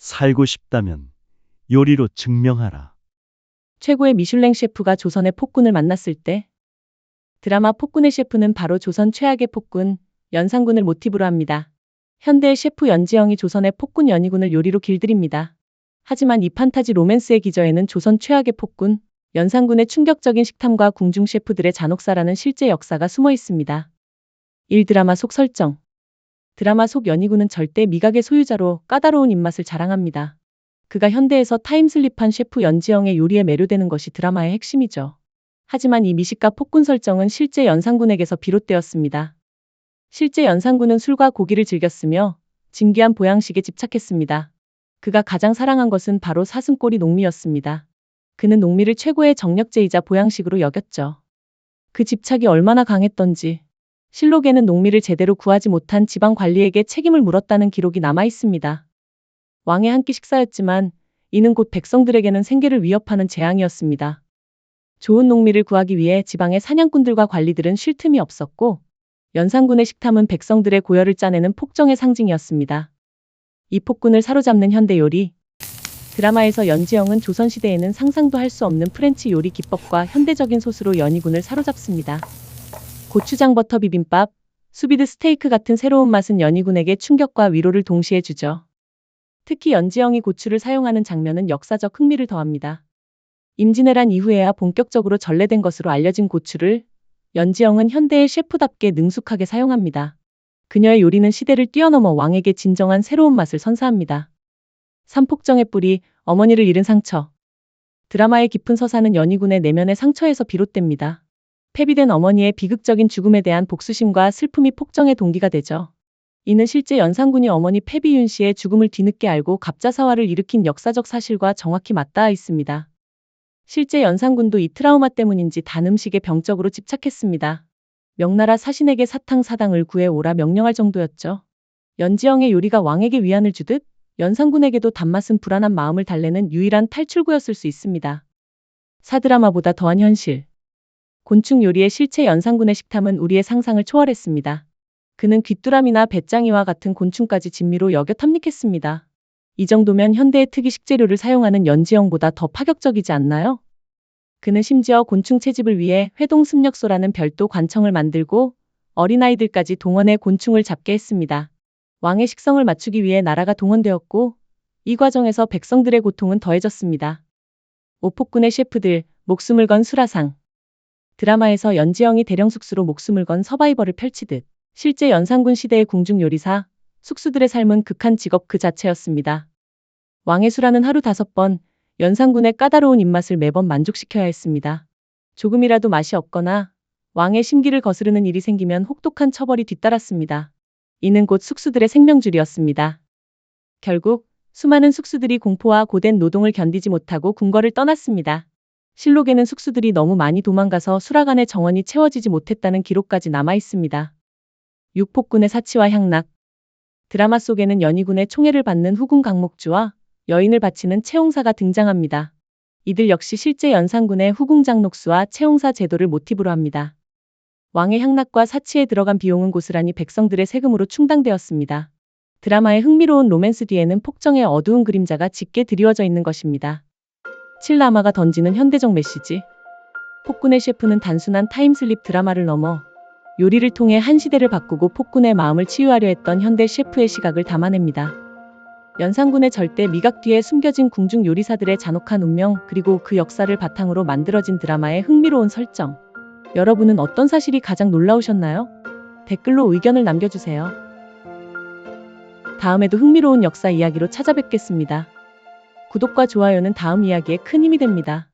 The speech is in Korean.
살고 싶다면 요리로 증명하라. 최고의 미슐랭 셰프가 조선의 폭군을 만났을 때 드라마 폭군의 셰프는 바로 조선 최악의 폭군 연산군을 모티브로 합니다. 현대의 셰프 연지영이 조선의 폭군 연희군을 요리로 길들입니다. 하지만 이 판타지 로맨스의 기저에는 조선 최악의 폭군 연산군의 충격적인 식탐과 궁중 셰프들의 잔혹사라는 실제 역사가 숨어 있습니다. 1. 드라마 속 설정. 드라마 속 연희군은 절대 미각의 소유자로 까다로운 입맛을 자랑합니다. 그가 현대에서 타임슬립한 셰프 연지영의 요리에 매료되는 것이 드라마의 핵심이죠. 하지만 이 미식가 폭군 설정은 실제 연산군에게서 비롯되었습니다. 실제 연산군은 술과 고기를 즐겼으며 진귀한 보양식에 집착했습니다. 그가 가장 사랑한 것은 바로 사슴꼬리 녹미였습니다. 그는 녹미를 최고의 정력제이자 보양식으로 여겼죠. 그 집착이 얼마나 강했던지 실록에는 녹미를 제대로 구하지 못한 지방 관리에게 책임을 물었다는 기록이 남아 있습니다. 왕의 한 끼 식사였지만 이는 곧 백성들에게는 생계를 위협하는 재앙이었습니다. 좋은 녹미를 구하기 위해 지방의 사냥꾼들과 관리들은 쉴 틈이 없었고 연산군의 식탐은 백성들의 고열을 짜내는 폭정의 상징이었습니다. 이 폭군을 사로잡는 현대 요리. 드라마에서 연지영은 조선시대에는 상상도 할 수 없는 프렌치 요리 기법과 현대적인 소스로 연희군을 사로잡습니다. 고추장 버터 비빔밥, 수비드 스테이크 같은 새로운 맛은 연희군에게 충격과 위로를 동시에 주죠. 특히 연지영이 고추를 사용하는 장면은 역사적 흥미를 더합니다. 임진왜란 이후에야 본격적으로 전래된 것으로 알려진 고추를 연지영은 현대의 셰프답게 능숙하게 사용합니다. 그녀의 요리는 시대를 뛰어넘어 왕에게 진정한 새로운 맛을 선사합니다. 삼폭정의 뿌리, 어머니를 잃은 상처. 드라마의 깊은 서사는 연희군의 내면의 상처에서 비롯됩니다. 폐비된 어머니의 비극적인 죽음에 대한 복수심과 슬픔이 폭정의 동기가 되죠. 이는 실제 연산군이 어머니 패비윤 씨의 죽음을 뒤늦게 알고 갑자사화를 일으킨 역사적 사실과 정확히 맞닿아 있습니다. 실제 연산군도 이 트라우마 때문인지 단 음식에 병적으로 집착했습니다. 명나라 사신에게 사탕사당을 구해오라 명령할 정도였죠. 연지영의 요리가 왕에게 위안을 주듯 연산군에게도 단맛은 불안한 마음을 달래는 유일한 탈출구였을 수 있습니다. 사드라마보다 더한 현실. 곤충 요리의 실체 연산군의 식탐은 우리의 상상을 초월했습니다. 그는 귀뚜라미나 배짱이와 같은 곤충까지 진미로 여겨 탐닉했습니다. 이 정도면 현대의 특이 식재료를 사용하는 연지영보다 더 파격적이지 않나요? 그는 심지어 곤충 채집을 위해 회동습력소라는 별도 관청을 만들고 어린아이들까지 동원해 곤충을 잡게 했습니다. 왕의 식성을 맞추기 위해 나라가 동원되었고 이 과정에서 백성들의 고통은 더해졌습니다. 오폭군의 셰프들, 목숨을 건 수라상. 드라마에서 연지영이 대령 숙수로 목숨을 건 서바이벌을 펼치듯 실제 연산군 시대의 궁중 요리사, 숙수들의 삶은 극한 직업 그 자체였습니다. 왕의 수라는 하루 5번, 연산군의 까다로운 입맛을 매번 만족시켜야 했습니다. 조금이라도 맛이 없거나 왕의 심기를 거스르는 일이 생기면 혹독한 처벌이 뒤따랐습니다. 이는 곧 숙수들의 생명줄이었습니다. 결국 수많은 숙수들이 공포와 고된 노동을 견디지 못하고 궁궐을 떠났습니다. 실록에는 숙수들이 너무 많이 도망가서 수라간의 정원이 채워지지 못했다는 기록까지 남아 있습니다. 육폭군의 사치와 향락. 드라마 속에는 연희군의 총애를 받는 후궁 강목주와 여인을 바치는 채홍사가 등장합니다. 이들 역시 실제 연산군의 후궁 장록수와 채홍사 제도를 모티브로 합니다. 왕의 향락과 사치에 들어간 비용은 고스란히 백성들의 세금으로 충당되었습니다. 드라마의 흥미로운 로맨스 뒤에는 폭정의 어두운 그림자가 짙게 드리워져 있는 것입니다. 칠라마가 던지는 현대적 메시지. 폭군의 셰프는 단순한 타임슬립 드라마를 넘어 요리를 통해 한 시대를 바꾸고 폭군의 마음을 치유하려 했던 현대 셰프의 시각을 담아냅니다. 연산군의 절대 미각 뒤에 숨겨진 궁중 요리사들의 잔혹한 운명 그리고 그 역사를 바탕으로 만들어진 드라마의 흥미로운 설정. 여러분은 어떤 사실이 가장 놀라우셨나요? 댓글로 의견을 남겨주세요. 다음에도 흥미로운 역사 이야기로 찾아뵙겠습니다. 구독과 좋아요는 다음 이야기에 큰 힘이 됩니다.